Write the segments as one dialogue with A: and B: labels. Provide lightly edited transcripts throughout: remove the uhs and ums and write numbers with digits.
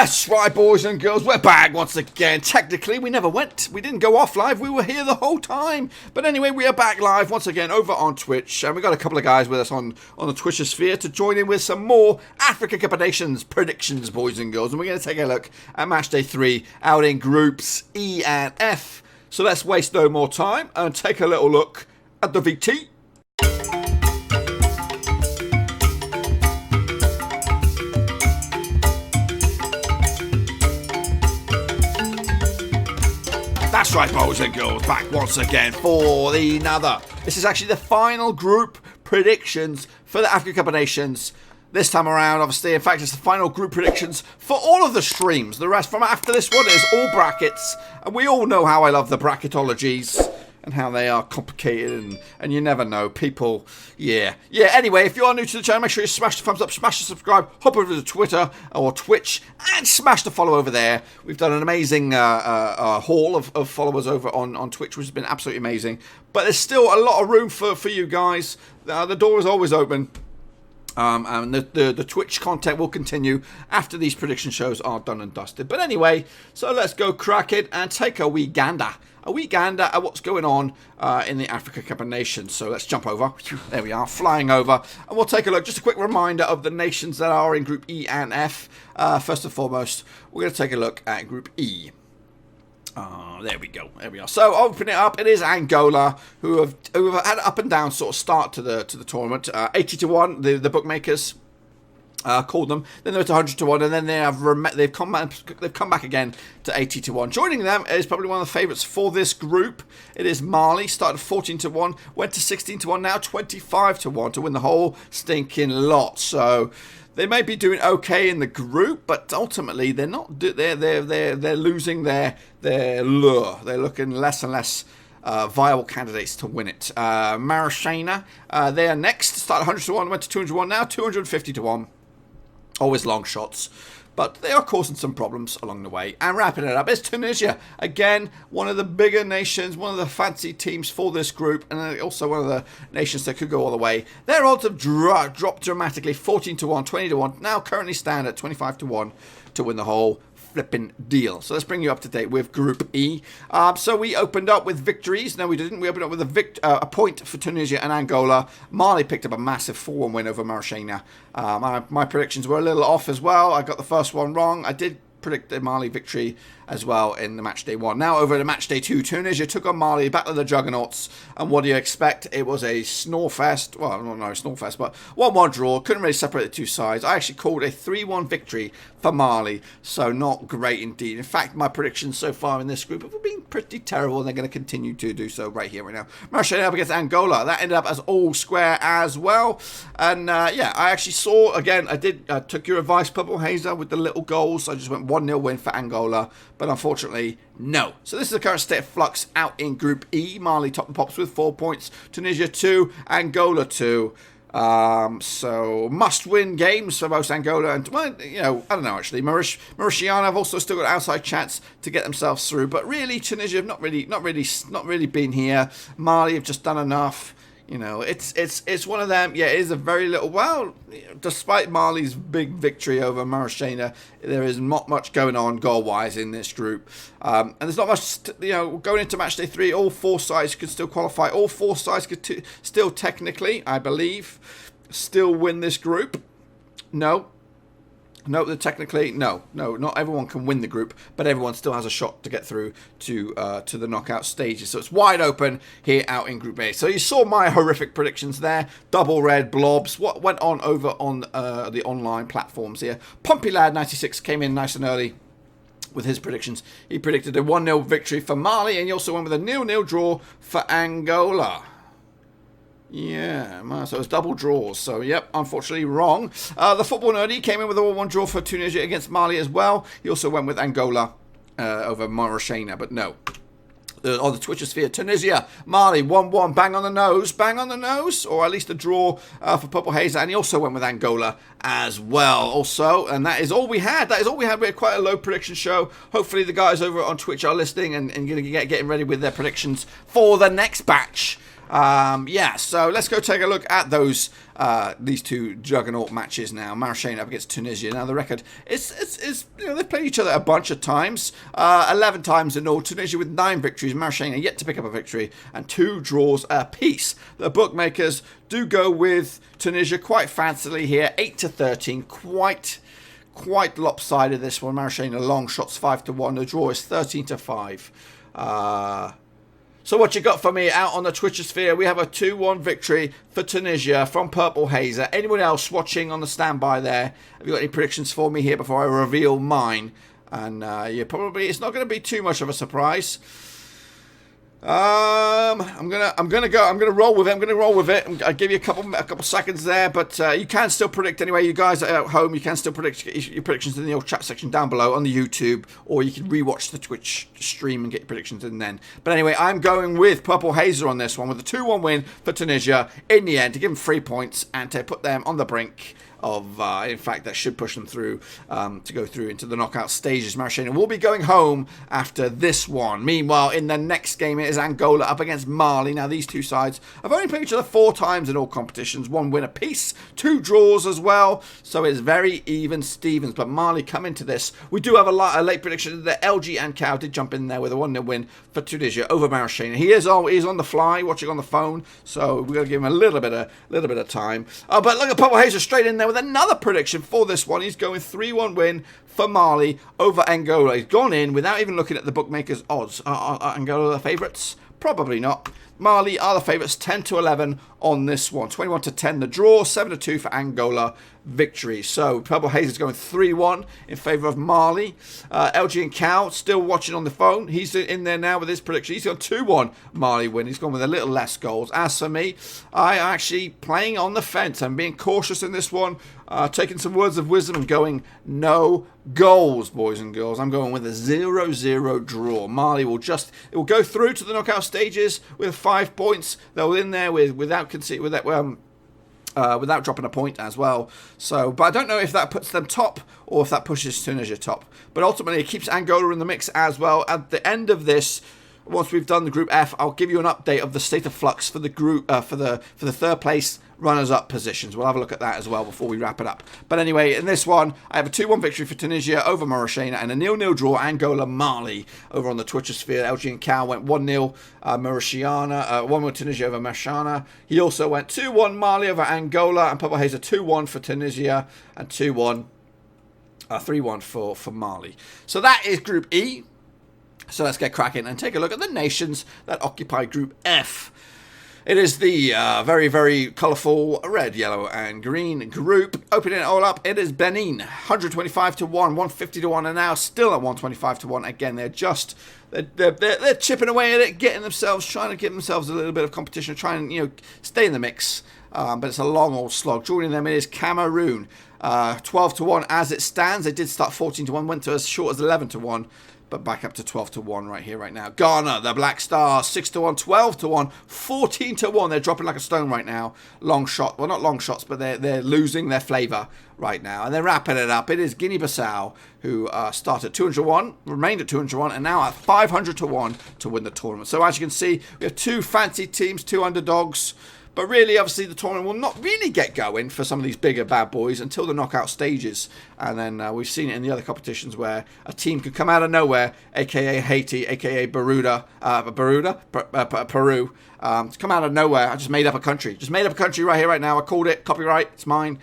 A: That's right, boys and girls, we're back once again. Technically, we never went. We didn't go off live. We were here the whole time. But anyway, we are back live once again over on Twitch. And we've got a couple of guys with us on the Twitchosphere to join in with some more Africa Cup of Nations predictions, boys and girls. And we're going to take a look at Matchday 3 out in Groups E and F. So let's waste no more time and take a little look at the VT. That's right, boys and girls, back once again for another. This is actually the final group predictions for the Africa Cup of Nations this time around, obviously. In fact, it's the final group predictions for all of the streams. The rest from after this one is all brackets, and we all know how I love the bracketologies and how they are complicated, and you never know. People, yeah. Anyway, if you are new to the channel, make sure you smash the thumbs up, smash the subscribe, hop over to Twitter or Twitch, and smash the follow over there. We've done an amazing haul of followers over on Twitch, which has been absolutely amazing. But there's still a lot of room for you guys. The door is always open. And the Twitch content will continue after these prediction shows are done and dusted. But anyway, so let's go crack it and take a wee gander. A wee gander at what's going on in the Africa Cup of Nations. So let's jump over. There we are, flying over. And we'll take a look. Just a quick reminder of the nations that are in Group E and F. First and foremost, we're going to take a look at Group E. There we go. There we are. So opening it up, it is Angola who have had an up and down sort of start to the tournament. 80-1, the bookmakers called them. Then they were to 100-1, and then they've come back again to 80-1. Joining them is probably one of the favourites for this group. It is Mali. Started 14-1, went to 16-1, now 25-1 to win the whole stinking lot. So they may be doing okay in the group, but ultimately they're not. They're losing their lure. They're looking less and less viable candidates to win it. Mauritania, they are next. Started 100-1, went to 200-1, now 250-1. Always long shots, but they are causing some problems along the way. And wrapping it up is Tunisia. Again, one of the bigger nations, one of the fancy teams for this group, and also one of the nations that could go all the way. Their odds have dropped dramatically, 14-1, 20-1, now currently stand at 25-1 to win the whole flipping deal. So let's bring you up to date with Group E. So we opened up with victories. No, we didn't. We opened up with a point for Tunisia and Angola. Mali picked up a massive 4-1 win over Mauritania. My predictions were a little off as well. I got the first one wrong. I did predict the Mali victory as well in the Matchday 1. Now over to Matchday 2, Tunisia took on Mali, Battle of the Juggernauts, and what do you expect? It was a snorefest. Well, not a snorefest, but 1-1 draw. Couldn't really separate the two sides. I actually called a 3-1 victory for Mali, so not great indeed. In fact, my predictions so far in this group have been pretty terrible, and they're going to continue to do so right here, right now. Mauritania up against Angola. That ended up as all square as well. And yeah, I actually saw, again, I took your advice, Purple Hazer, with the little goals. I just went 1-0 win for Angola, but unfortunately, no. So this is the current state of flux out in Group E. Mali top the pops with 4 points. Tunisia 2, Angola 2. So must-win games for both Angola and, well, you know, I don't know actually. Mauritania have also still got an outside chance to get themselves through, but really Tunisia have not really been here. Mali have just done enough. You know, it's one of them. Yeah, it is a very little. Well, despite Mali's big victory over Mauritania, there is not much going on goal-wise in this group, and there's not much. You know, going into Matchday 3, all 4 sides could still qualify. All 4 sides could still technically, I believe, still win this group. No, technically, no. Not everyone can win the group, but everyone still has a shot to get through to the knockout stages. So it's wide open here out in Group A. So you saw my horrific predictions there. Double red blobs. What went on over on the online platforms here? Pumpy Lad 96 came in nice and early with his predictions. He predicted a 1-0 victory for Mali, and he also went with a 0-0 draw for Angola. Yeah, so it's double draws. So, yep, unfortunately wrong. The Football Nerdy came in with a 1-1 draw for Tunisia against Mali as well. He also went with Angola over Mauritania, but no. On the Twitchosphere, Tunisia, Mali, 1-1, bang on the nose, or at least a draw for Purple Hazer, and he also went with Angola as well, also, and that is all we had. We had quite a low prediction show. Hopefully the guys over on Twitch are listening and getting ready with their predictions for the next batch. Yeah, so let's go take a look at those these two juggernaut matches now. Mauritania up against Tunisia. Now the record is they've played each other a bunch of times, 11 times in all. Tunisia with 9 victories. Mauritania yet to pick up a victory and 2 draws apiece. The bookmakers do go with Tunisia quite fancily here, 8-13, quite lopsided this one. Mauritania long shots 5-1. The draw is 13-5. So what you got for me out on the Twitcher sphere? We have a 2-1 victory for Tunisia from Purple Hazer. Anyone else watching on the standby there? Have you got any predictions for me here before I reveal mine? And it's not going to be too much of a surprise. I'm gonna roll with it. I'll give you a couple seconds there, but you can still predict anyway. You guys at home, you can still predict your predictions in the old chat section down below on the YouTube, or you can rewatch the Twitch stream and get your predictions in then. But anyway, I'm going with Purple Hazer on this one with a 2-1 win for Tunisia in the end to give them 3 points and to put them on the brink of, in fact, that should push them through to go through into the knockout stages. Mauritania will be going home after this one. Meanwhile, in the next game, it is Angola up against Mali. Now, these two sides have only played each other 4 times in all competitions. 1 win apiece, 2 draws as well. So it's very even Stevens. But Mali come into this. We do have a late prediction that LG and Cow did jump in there with a 1-0 win for Tunisia over Mauritania. He's on the fly, watching on the phone. So we're going to give him a little bit of time. But look at Purple Hazer straight in there with another prediction for this one. He's going 3-1 win for Mali over Angola. He's gone in without even looking at the bookmakers' odds. Are Angola the favourites? Probably not. Mali are the favourites, 10-11 on this one. 21-10 the draw, 7-2 for Angola victory. So Purple Haze is going 3-1 in favour of Mali. LG and Cow still watching on the phone. He's in there now with his prediction. He's got 2-1 Mali win. He's gone with a little less goals. As for me, I am actually playing on the fence. I'm being cautious in this one. Taking some words of wisdom and going no goals, boys and girls. I'm going with a 0-0 draw. Mali will go through to the knockout stages with 5 points. They'll in there without dropping a point as well. So, but I don't know if that puts them top or if that pushes Tunisia top. But ultimately, it keeps Angola in the mix as well. At the end of this, once we've done the Group F, I'll give you an update of the state of flux for the group for the third place runners-up positions. We'll have a look at that as well before we wrap it up. But anyway, in this one, I have a 2-1 victory for Tunisia over Mauritania and a 0-0 draw Angola-Mali over on the Twitcher sphere. LG and Cal went 1-0 Mauritania, 1-1 Tunisia over Mauritania. He also went 2-1 Mali over Angola, and Purple Hazer 2-1 for Tunisia and 3-1 for Mali. So that is Group E. So let's get cracking and take a look at the nations that occupy Group F. It is the very, very colourful red, yellow and green group. Opening it all up, it is Benin, 125-1, 150-1, and now still at 125-1. Again, they're chipping away at it, trying to give themselves a little bit of competition, trying to stay in the mix. But it's a long old slog. Joining them is Cameroon, 12-1 as it stands. They did start 14-1, went to as short as 11-1. But back up to 12-1 right here, right now. Ghana, the Black Stars, 6-1, 12-1, 14-1. They're dropping like a stone right now. Long shot. Well, not long shots, but they're losing their flavour right now. And they're wrapping it up. It is Guinea-Bissau who started at 201, remained at 201, and now at 500-1 to win the tournament. So as you can see, we have 2 fancy teams, 2 underdogs. But really, obviously, the tournament will not really get going for some of these bigger bad boys until the knockout stages. And then we've seen it in the other competitions where a team could come out of nowhere, a.k.a. Haiti, a.k.a. Peru, to come out of nowhere. I just made up a country. Just made up a country right here, right now. I called it. Copyright. It's mine.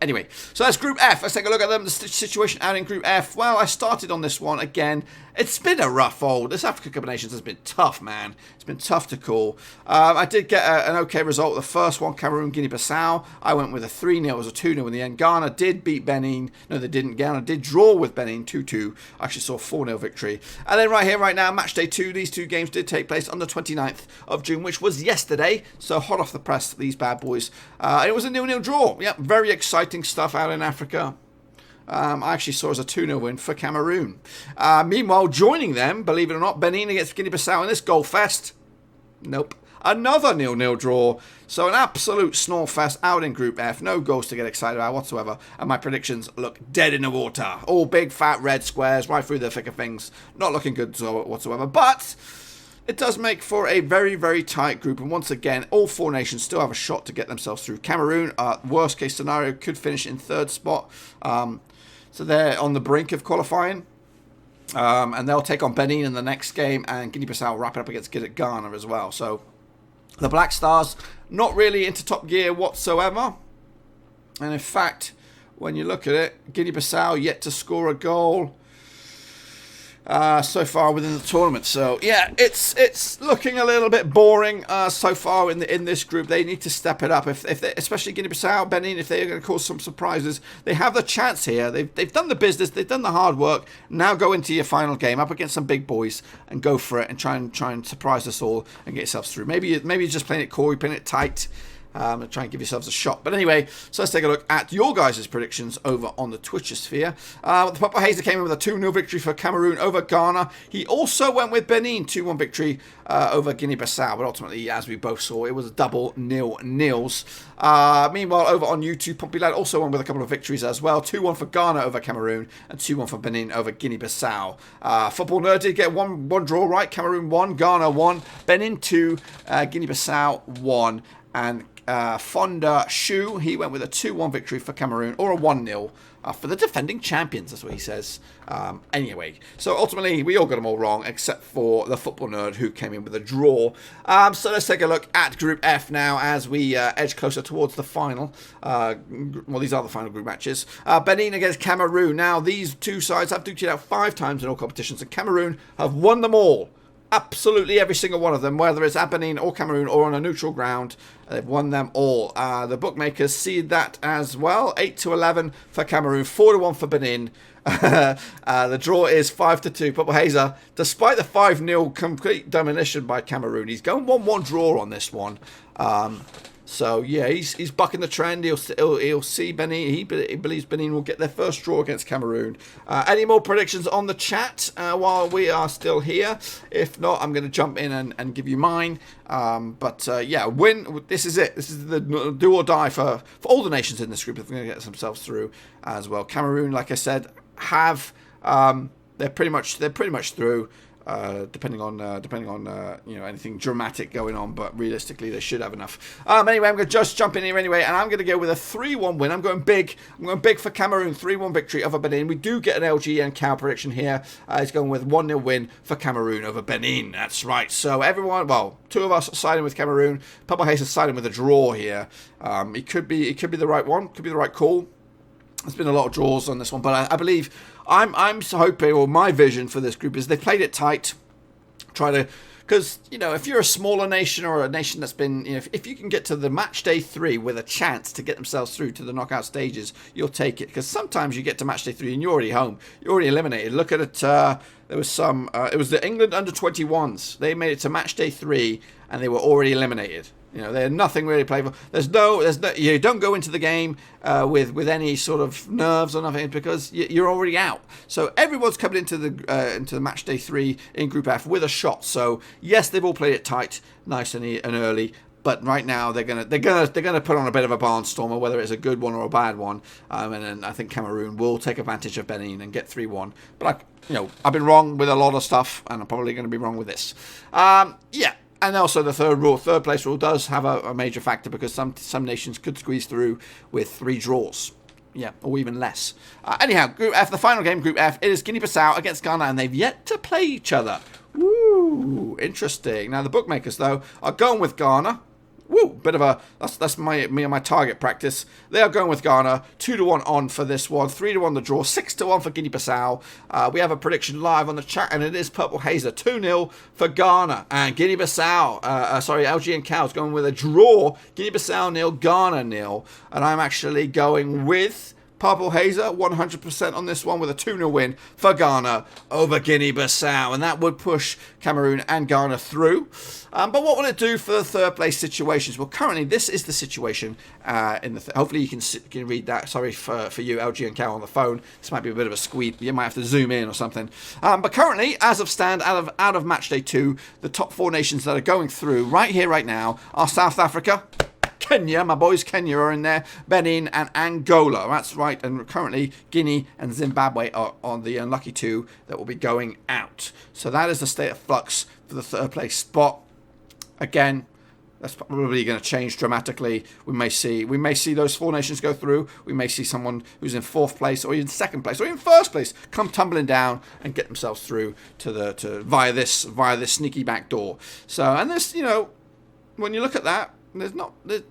A: Anyway, so that's Group F. Let's take a look at them. The situation out in Group F. Well, I started on this one again. It's been a rough old. This Africa Cup of Nations has been tough, man. It's been tough to call. I did get an okay result. The first one, Cameroon, Guinea-Bissau. I went with a 3-0. It was a 2-0 in the end. Ghana did beat Benin. No, they didn't. Ghana did draw with Benin, 2-2. I actually saw a 4-0 victory. And then right here, right now, Matchday 2. These 2 games did take place on the 29th of June, which was yesterday. So hot off the press, these bad boys. It was a 0-0 draw. Yeah, very exciting stuff out in Africa. I actually saw as a 2-0 win for Cameroon. Meanwhile, joining them, believe it or not, Benin against Guinea-Bissau in this goal fest. Nope. Another 0-0 draw. So an absolute snore fest out in Group F. No goals to get excited about whatsoever. And my predictions look dead in the water. All big, fat, red squares right through the thick of things. Not looking good whatsoever. But it does make for a very, very tight group. And once again, all 4 nations still have a shot to get themselves through. Cameroon, worst case scenario, could finish in 3rd spot. So they're on the brink of qualifying. And they'll take on Benin in the next game. And Guinea-Bissau will wrap it up against Ghana as well. So the Black Stars, not really into top gear whatsoever. And in fact, when you look at it, Guinea-Bissau yet to score a goal so far within the tournament. So yeah, it's looking a little bit boring so far in this group. They need to step it up. If they, especially Guinea-Bissau, Benin, if they're going to cause some surprises, they have the chance here. They've done the business, they've done the hard work. Now go into your final game up against some big boys and go for it and try and surprise us all and get yourselves through. Maybe you're just playing it cool, you're playing it tight. And try and give yourselves a shot. But anyway, so let's take a look at your guys' predictions over on the Twitchosphere. The Papa Hazer came in with a 2-0 victory for Cameroon over Ghana. He also went with Benin, 2-1 victory over Guinea-Bissau. But ultimately, as we both saw, it was a double 0-0s. Meanwhile, over on YouTube, Poppy Lad also won with a couple of victories as well. 2-1 for Ghana over Cameroon and 2-1 for Benin over Guinea-Bissau. Football Nerd did get one draw right. Cameroon 1, Ghana 1, Benin 2, Guinea-Bissau 1. And Fonda Shu, he went with a 2-1 victory for Cameroon, or a 1-0 for the defending champions, that's what he says. Anyway, so ultimately, we all got them all wrong, except for the Football Nerd, who came in with a draw. So let's take a look at Group F now, as we edge closer towards the final. Well, these are the final group matches. Benin against Cameroon. Now, these two sides have duked it out 5 times in all competitions, and Cameroon have won them all. Absolutely every single one of them, whether it's at Benin or Cameroon or on a neutral ground, they've won them all. The bookmakers see that as well. 8-11 for Cameroon, 4-1 for Benin. The draw is 5-2. Purple Hazer, despite the 5-0 complete domination by Cameroon, he's going 1-1 draw on this one. So yeah, he's bucking the trend. He'll see Benin. He believes Benin will get their first draw against Cameroon. Any more predictions on the chat while we are still here? If not, I'm going to jump in and give you mine. Yeah, win. This is it. This is the do or die for all the nations in this group if they're going to get themselves through as well. Cameroon, like I said, have they're pretty much through. Depending on anything dramatic going on, but realistically they should have enough. Anyway, I'm going to just jump in here anyway, and I'm going to go with a 3-1 win. I'm going big for Cameroon, 3-1 victory over Benin. We do get an LG and Cow prediction here. It's going with 1-0 win for Cameroon over Benin. That's right. So everyone, well, 2 of us siding with Cameroon. Papa Hayes is siding with a draw here. It could be the right one. Could be the right call. There's been a lot of draws on this one, but I believe I'm hoping, or my vision for this group is they played it tight, because if you're a smaller nation or a nation that's been, if you can get to the match day 3 with a chance to get themselves through to the knockout stages, you'll take it. Because sometimes you get to match day 3 and you're already home, you're already eliminated. Look at it. There was some. It was the England under 21s. They made it to match day 3 and they were already eliminated. They had nothing really playable. There's no. You don't go into the game with any sort of nerves or nothing because you're already out. So everyone's coming into the match day 3 in Group F with a shot. So yes, they've all played it tight, nice and early. But right now they're gonna put on a bit of a barnstormer, whether it's a good one or a bad one. And then I think Cameroon will take advantage of Benin and get 3-1. But I've been wrong with a lot of stuff, and I'm probably going to be wrong with this. Yeah. And also the third place rule does have a major factor because some nations could squeeze through with 3 draws. Yeah, or even less. Anyhow, Group F, the final game, Group F, it is Guinea-Bissau against Ghana, and they've yet to play each other. Woo, interesting. Now, the bookmakers, though, are going with Ghana. Woo, bit of a, that's me and my target practice. They are going with Ghana, 2-1 on for this one, 3-1 the draw, 6-1 for Guinea-Bissau. We have a prediction live on the chat, and it is Purple Hazer, 2-0 for Ghana. And Guinea-Bissau, LG and Cows going with a draw, Guinea-Bissau 0, Ghana 0. And I'm actually going with Purple Hazer, 100% on this one with a 2-0 win for Ghana over Guinea-Bissau. And that would push Cameroon and Ghana through. But what will it do for the third place situations? Well, currently, this is the situation. Hopefully, you can read that. Sorry for you, LG and Cow, on the phone. This might be a bit of a squeak. You might have to zoom in or something. But currently, as of stand, out of match day 2, the top 4 nations that are going through right here, right now, are South Africa, Kenya, my boys Kenya are in there, Benin and Angola. That's right, and currently Guinea and Zimbabwe are on the unlucky 2 that will be going out. So that is the state of flux for the 3rd place spot. Again, that's probably going to change dramatically. We may see those 4 nations go through. We may see someone who's in 4th place or even 2nd place or even 1st place come tumbling down and get themselves through via this sneaky back door. So, and this, when you look at that,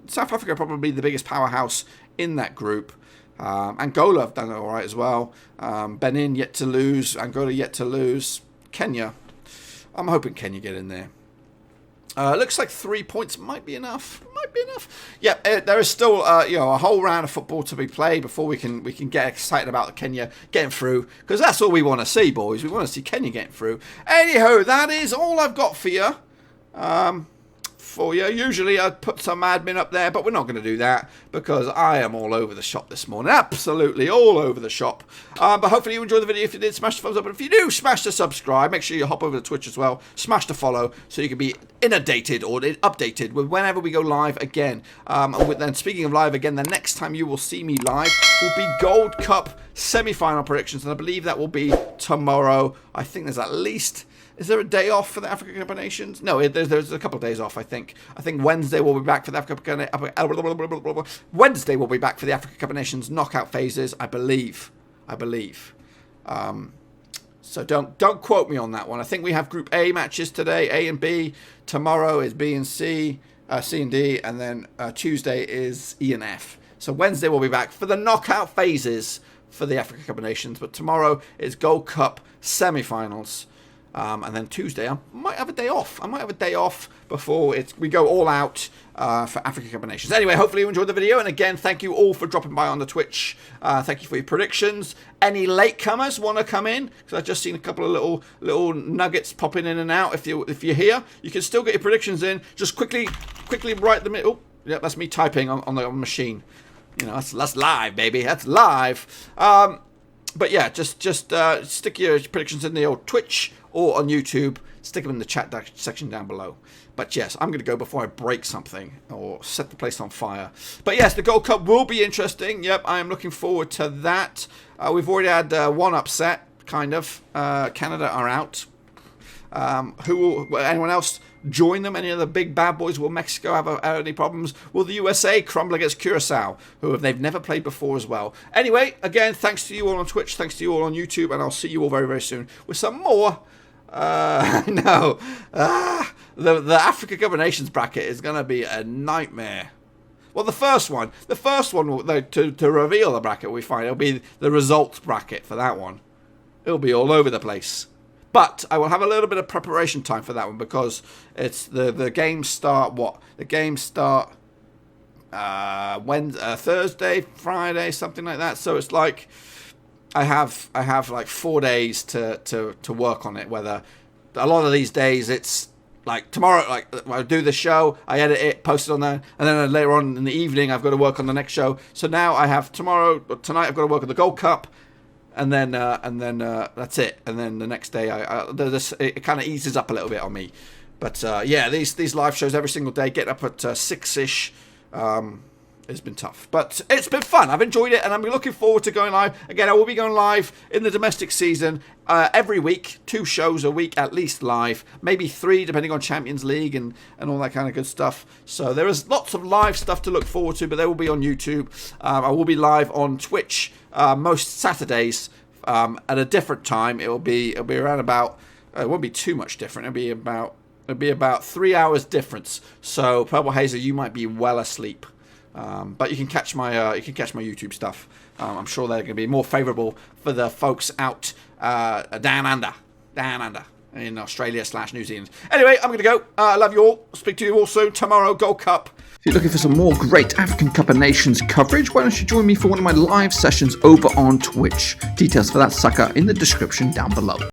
A: South Africa probably the biggest powerhouse in that group. Angola have done all right as well. Benin yet to lose. Angola yet to lose. Kenya, I'm hoping Kenya get in there. Looks like 3 points might be enough. Yeah, there is still a whole round of football to be played before we can get excited about Kenya getting through, because that's all we want to see, boys. We want to see Kenya getting through. Anyhow, that is all I've got for you. Usually I'd put some admin up there, but we're not going to do that because I am all over the shop this morning. Absolutely all over the shop. But hopefully you enjoyed the video. If you did, smash the thumbs up. And if you do, smash the subscribe. Make sure you hop over to Twitch as well. Smash the follow so you can be inundated or updated with whenever we go live again. And then speaking of live again, the next time you will see me live will be Gold Cup semi-final predictions. And I believe that will be tomorrow. I think there's at least... Is there a day off for the African Cup of Nations? No, there's a couple of days off, I think. I think Wednesday we'll be back for the African Cup of Nations knockout phases, I believe. So don't quote me on that one. I think we have Group A matches today, A and B. Tomorrow is B and C, C and D, and then Tuesday is E and F. So Wednesday we'll be back for the knockout phases for the African Cup of Nations. But tomorrow is Gold Cup semi-finals. And then Tuesday, I might have a day off. Before we go all out for African Cup of Nations. Anyway, hopefully you enjoyed the video. And again, thank you all for dropping by on the Twitch. Thank you for your predictions. Any latecomers want to come in? Because I've just seen a couple of little nuggets popping in and out. If you're here, you can still get your predictions in. Just quickly write them in. Oh, yeah, that's me typing on the machine. That's live, baby. That's live. But yeah, just stick your predictions in the old Twitch or on YouTube. Stick them in the chat section down below. But yes, I'm going to go before I break something or set the place on fire. But yes, the Gold Cup will be interesting. Yep, I am looking forward to that. We've already had one upset, kind of. Canada are out. Will anyone else join them? Any of the big bad boys? Will Mexico have any problems? Will the USA crumble against Curacao, they've never played before as well? Anyway, again, thanks to you all on Twitch, thanks to you all on YouTube, and I'll see you all very, very soon with some more. The Africa Cup of Nations bracket is going to be a nightmare. Well, the first one, to reveal the bracket, it'll be the results bracket for that one. It'll be all over the place. But I will have a little bit of preparation time for that one because it's the games start The games start Thursday, Friday, something like that. So it's like I have like 4 days to work on it. Whether a lot of these days it's like tomorrow, like I do the show, I edit it, post it on there, and then later on in the evening I've got to work on the next show. So now I have tonight I've got to work on the Gold Cup. And then that's it. And then the next day, it kind of eases up a little bit on me. But yeah, these live shows every single day, getting up at 6-ish, it's been tough. But it's been fun. I've enjoyed it, and I'm looking forward to going live. Again, I will be going live in the domestic season every week, 2 shows a week at least live, maybe 3 depending on Champions League and all that kind of good stuff. So there is lots of live stuff to look forward to, but they will be on YouTube. I will be live on Twitch most Saturdays at a different time. It'll be around about. It won't be too much different. It'll be about 3 hours difference. So Purple Hazer, you might be well asleep. But you can catch my YouTube stuff. I'm sure they're going to be more favourable for the folks out down under in Australia/New Zealand. Anyway, I'm going to go. I love you all. Speak to you all soon. Tomorrow, Gold Cup. If you're looking for some more great African Cup of Nations coverage, why don't you join me for one of my live sessions over on Twitch? Details for that sucker in the description down below.